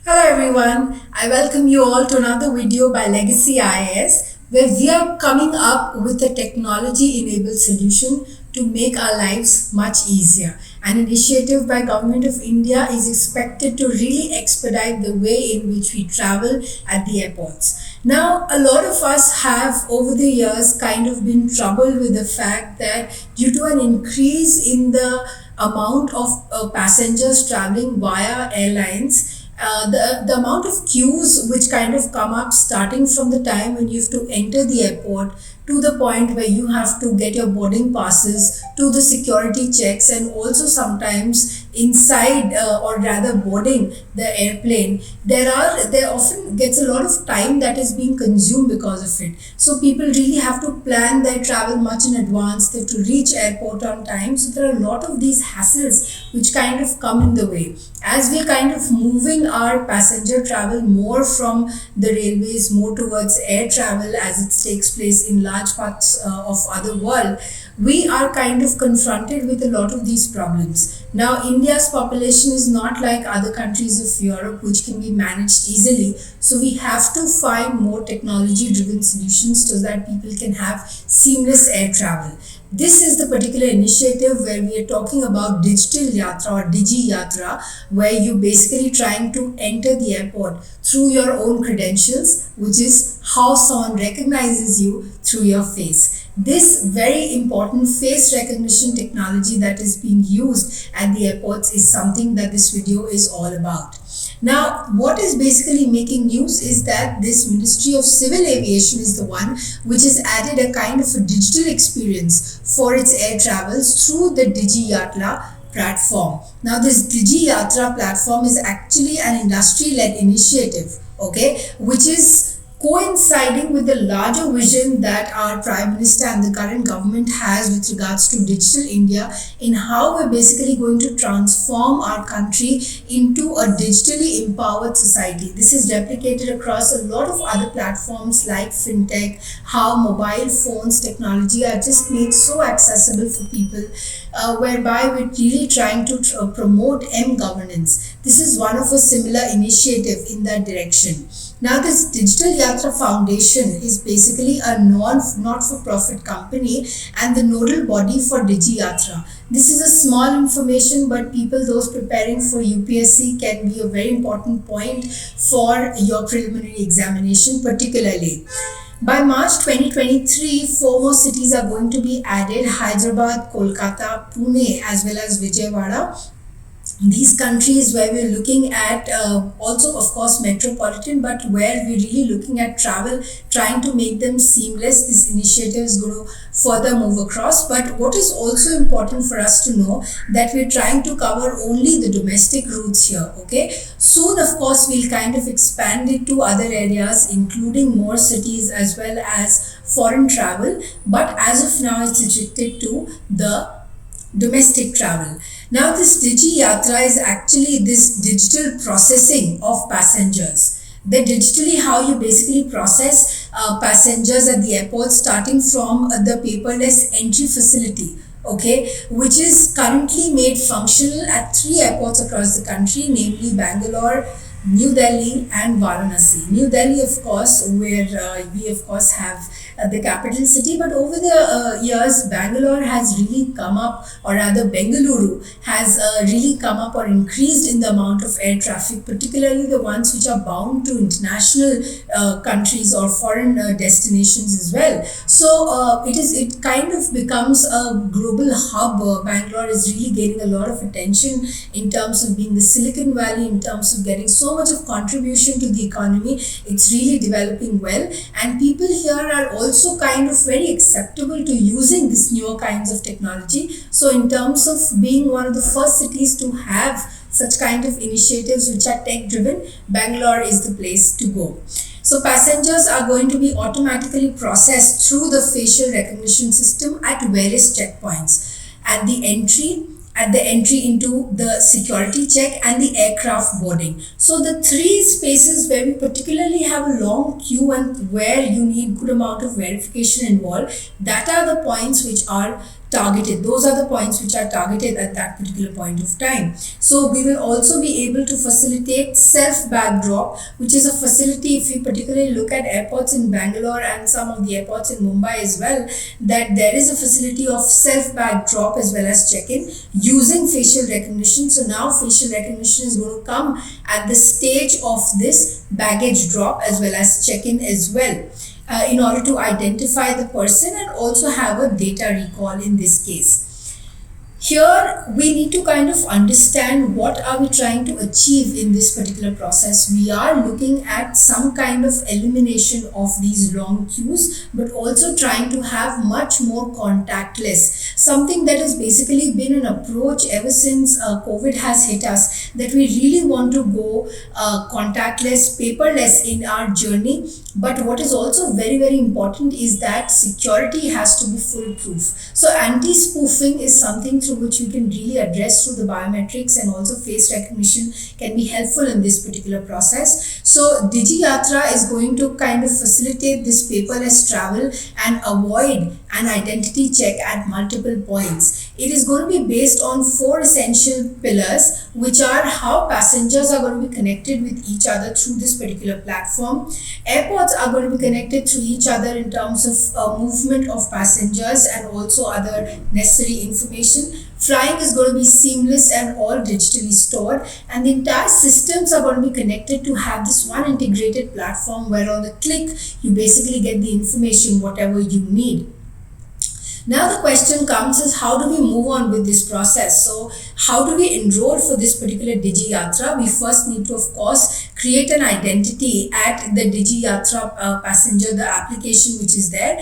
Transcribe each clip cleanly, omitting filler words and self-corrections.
Hello everyone, I welcome you all to another video by Legacy IAS where we are coming up with a technology enabled solution to make our lives much easier. An initiative by Government of India is expected to really expedite the way in which we travel at the airports. Now, a lot of us have over the years kind of been troubled with the fact that due to an increase in the amount of passengers traveling via airlines, the amount of queues which kind of come up starting from the time when you have to enter the airport to the point where you have to get your boarding passes to the security checks and also sometimes inside or rather boarding the airplane, there often gets a lot of time that is being consumed because of it. So people really have to plan their travel much in advance. They have to reach airport on time. So there are a lot of these hassles which kind of come in the way. As we're kind of moving our passenger travel more from the railways more towards air travel as it takes place in large parts of other world, we are kind of confronted with a lot of these problems. Now, India's population is not like other countries of Europe, which can be managed easily. So we have to find more technology-driven solutions so that people can have seamless air travel. This is the particular initiative where we are talking about Digital Yatra or Digi Yatra, where you're basically trying to enter the airport through your own credentials, which is how someone recognizes you through your face. This very important face recognition technology that is being used at the airports is something that this video is all about. Now, what is basically making news is that this Ministry of Civil Aviation is the one which has added a kind of a digital experience for its air travels through the Digi Yatra platform. Now, this Digi Yatra platform is actually an industry-led initiative, okay, which is coinciding with the larger vision that our Prime Minister and the current government has with regards to Digital India, in how we're basically going to transform our country into a digitally empowered society. This is replicated across a lot of other platforms like fintech, how mobile phones technology are just made so accessible for people, whereby we're really trying to promote M-governance. This is one of a similar initiative in that direction. Now, this Digital Yatra Foundation is basically a not-for-profit company and the nodal body for Digi Yatra. This is a small information, but people, those preparing for UPSC, can be a very important point for your preliminary examination particularly. By March 2023, 4 more cities are going to be added: Hyderabad, Kolkata, Pune, as well as Vijayawada. These countries where we're looking at also of course metropolitan, but where we're really looking at travel, trying to make them seamless. This initiative is going to further move across. But what is also important for us to know that we're trying to cover only the domestic routes here, okay? Soon of course we'll kind of expand it to other areas, including more cities as well as foreign travel, but as of now it's restricted to the domestic travel. Now, this Digi Yatra is actually this digital processing of passengers. The digitally how you basically process passengers at the airport, starting from the paperless entry facility, okay, which is currently made functional at 3 airports across the country, namely Bangalore, New Delhi and Varanasi. New Delhi, of course, where we of course have the capital city, but over the years Bangalore has really come up, or rather Bengaluru has really come up or increased in the amount of air traffic, particularly the ones which are bound to international countries or foreign destinations as well. So it kind of becomes a global hub. Bangalore is really gaining a lot of attention in terms of being the Silicon Valley, in terms of getting so much of contribution to the economy. It's really developing well, and people here are also kind of very acceptable to using this newer kinds of technology. So in terms of being one of the first cities to have such kind of initiatives which are tech driven, Bangalore is the place to go. So passengers are going to be automatically processed through the facial recognition system at various checkpoints at the entry into the security check and the aircraft boarding. So the 3 spaces where we particularly have a long queue and where you need good amount of verification involved, that are the points which are targeted. Those are the points which are targeted at that particular point of time. So we will also be able to facilitate self bag drop, which is a facility, if we particularly look at airports in Bangalore and some of the airports in Mumbai as well, that there is a facility of self bag drop as well as check-in using facial recognition. So now facial recognition is going to come at the stage of this baggage drop as well as check-in as well, in order to identify the person and also have a data recall in this case. Here we need to kind of understand what are we trying to achieve in this particular process. We are looking at some kind of elimination of these long queues, but also trying to have much more contactless, something that has basically been an approach ever since COVID has hit us, that we really want to go contactless, paperless in our journey. But what is also very, very important is that security has to be foolproof. So anti-spoofing is something through which we can really address through the biometrics, and also face recognition can be helpful in this particular process. So Digi Yatra is going to kind of facilitate this paperless travel and avoid an identity check at multiple points. It is going to be based on 4 essential pillars, which are how passengers are going to be connected with each other through this particular platform. Airports are going to be connected to each other in terms of movement of passengers and also other necessary information. Flying is going to be seamless and all digitally stored, and the entire systems are going to be connected to have this one integrated platform where on the click you basically get the information whatever you need. Now the question comes is, how do we move on with this process? So how do we enroll for this particular Digi Yatra? We first need to, of course, create an identity at the Digi Yatra passenger, the application which is there,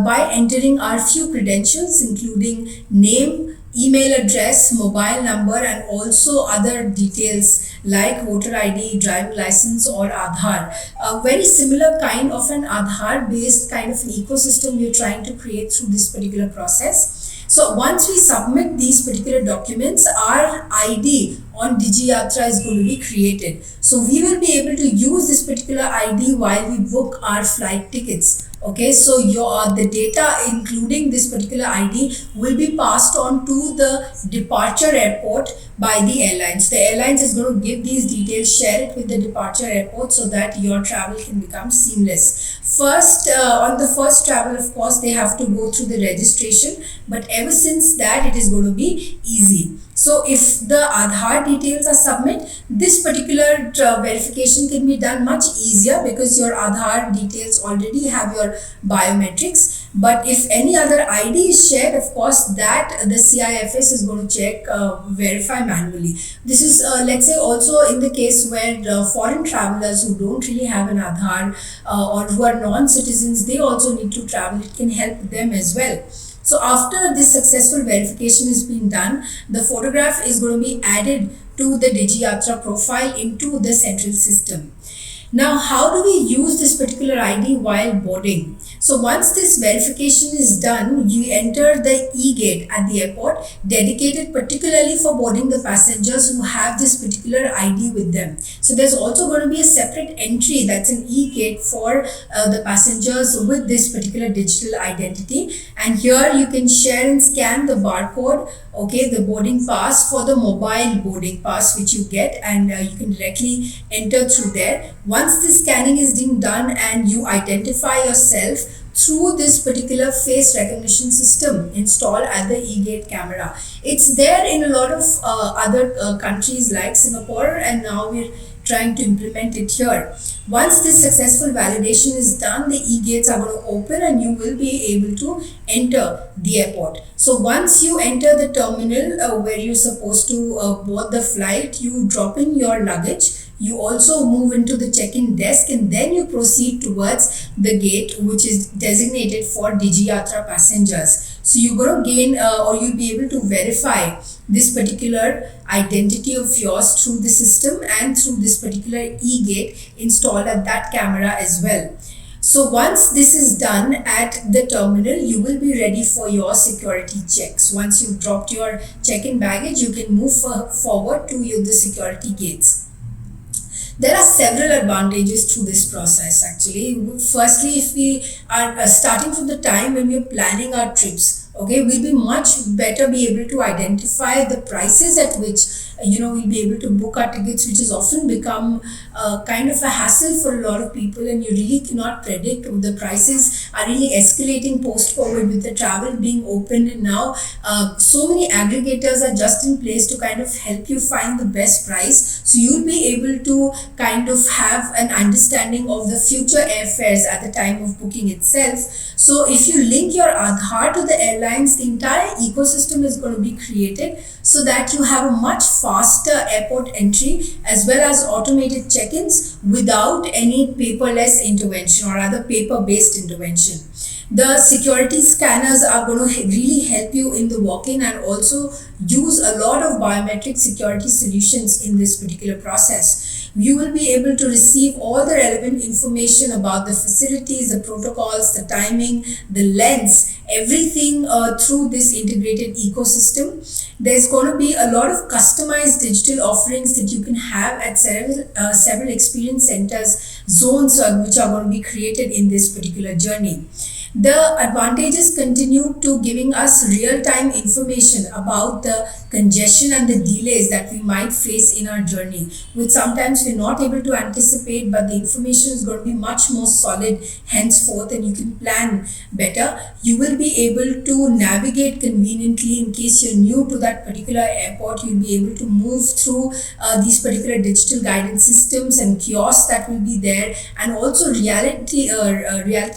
by entering our few credentials, including name, email address, mobile number, and also other details like voter ID, driving license, or Aadhaar. A very similar kind of an Aadhaar based kind of an ecosystem we are trying to create through this particular process. So once we submit these particular documents, our ID on Digi Yatra is going to be created. So we will be able to use this particular ID while we book our flight tickets. Okay, so the data including this particular ID will be passed on to the departure airport by the airlines. The airlines is going to give these details, share it with the departure airport so that your travel can become seamless. First, on the first travel, of course, they have to go through the registration, but ever since that it is going to be easy. So if the Aadhaar details are submitted, this particular verification can be done much easier because your Aadhaar details already have your biometrics. But if any other ID is shared, of course, that the CIFS is going to check, verify manually. This is, let's say, also in the case where foreign travelers who don't really have an Aadhaar or who are non-citizens, they also need to travel. It can help them as well. So after this successful verification is being done, the photograph is going to be added to the Digi Yatra profile into the central system. Now, how do we use this particular ID while boarding? So once this verification is done, you enter the e-gate at the airport, dedicated particularly for boarding the passengers who have this particular ID with them. So there's also going to be a separate entry, that's an e-gate for the passengers with this particular digital identity. And here you can share and scan the barcode, okay, the boarding pass for the mobile boarding pass which you get, and you can directly enter through there. Once the scanning is being done and you identify yourself through this particular face recognition system installed at the e-gate camera. It's there in a lot of other countries like Singapore, and now we're trying to implement it here. Once this successful validation is done, the e-gates are going to open and you will be able to enter the airport. So once you enter the terminal where you're supposed to board the flight, you drop in your luggage. You also move into the check-in desk, and then you proceed towards the gate which is designated for Digi Yatra passengers. So you're going to gain or you'll be able to verify this particular identity of yours through the system and through this particular e-gate installed at that camera as well. So once this is done at the terminal, you will be ready for your security checks. Once you've dropped your check-in baggage, you can move forward to the security gates. There are several advantages through this process actually. Firstly, if we are starting from the time when we are planning our trips, Okay, we'll be much better be able to identify the prices at which we'll be able to book our tickets, which has often become kind of a hassle for a lot of people, and you really cannot predict. The prices are really escalating post-COVID with the travel being open, and now so many aggregators are just in place to kind of help you find the best price, so you'll be able to kind of have an understanding of the future airfares at the time of booking itself. So if you link your Aadhaar to the airlines, the entire ecosystem is going to be created so that you have a much faster airport entry as well as automated check-ins without any paperless intervention or rather paper-based intervention. The security scanners are going to really help you in the walk-in and also use a lot of biometric security solutions in this particular process. You will be able to receive all the relevant information about the facilities, the protocols, the timing, the lengths, everything through this integrated ecosystem. There's going to be a lot of customized digital offerings that you can have at several experience centers, zones which are going to be created in this particular journey. The advantages continue to giving us real-time information about the congestion and the delays that we might face in our journey, which sometimes we're not able to anticipate, but the information is going to be much more solid henceforth and you can plan better. You will be able to navigate conveniently in case you're new to that particular airport. You'll be able to move through these particular digital guidance systems and kiosks that will be there, and also reality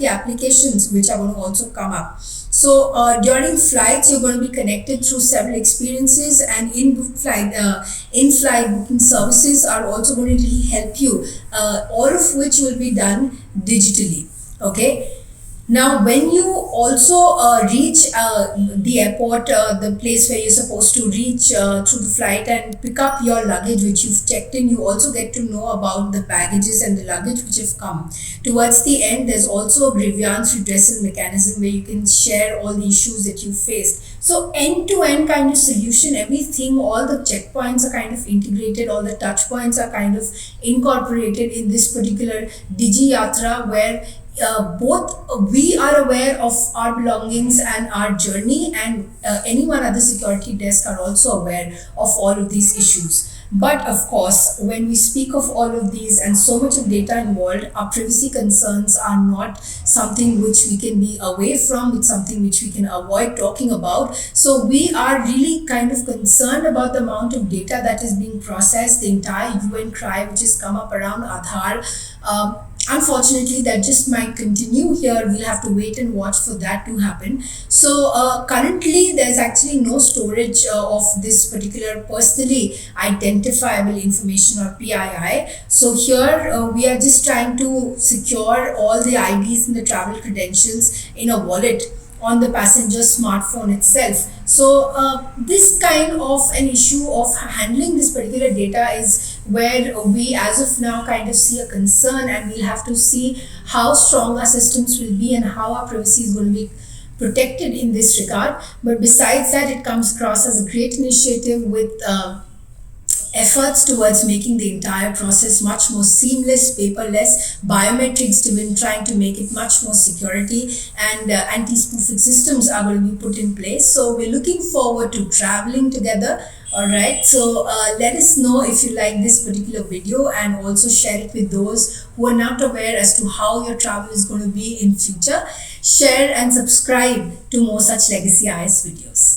applications which are going to also come up. So during flights, you're going to be connected through several experiences, and in-flight booking services are also going to really help you, all of which will be done digitally. Okay. Now, when you also reach the airport, the place where you're supposed to reach through the flight and pick up your luggage which you've checked in, you also get to know about the baggages and the luggage which have come. Towards the end, there's also a grievance redressal mechanism where you can share all the issues that you faced. So end-to-end kind of solution, everything, all the checkpoints are kind of integrated, all the touch points are kind of incorporated in this particular Digi Yatra, where both we are aware of our belongings and our journey, and anyone at the security desk are also aware of all of these issues. But of course, when we speak of all of these and so much of data involved, our privacy concerns are not something which we can be away from. It's something which we can avoid talking about. So we are really kind of concerned about the amount of data that is being processed, the entire UN cry which has come up around Aadhaar. Unfortunately, that just might continue here. We'll have to wait and watch for that to happen. So currently, there's actually no storage of this particular personally identifiable information or PII. So here we are just trying to secure all the IDs and the travel credentials in a wallet on the passenger's smartphone itself. So this kind of an issue of handling this particular data is where we as of now kind of see a concern, and we'll have to see how strong our systems will be and how our privacy is going to be protected in this regard. But besides that, it comes across as a great initiative with efforts towards making the entire process much more seamless, paperless, biometrics driven, trying to make it much more security, and anti-spoofing systems are going to be put in place. So we're looking forward to traveling together. Alright, so let us know if you like this particular video, and also share it with those who are not aware as to how your travel is going to be in future. Share and subscribe to more such Legacy IAS videos.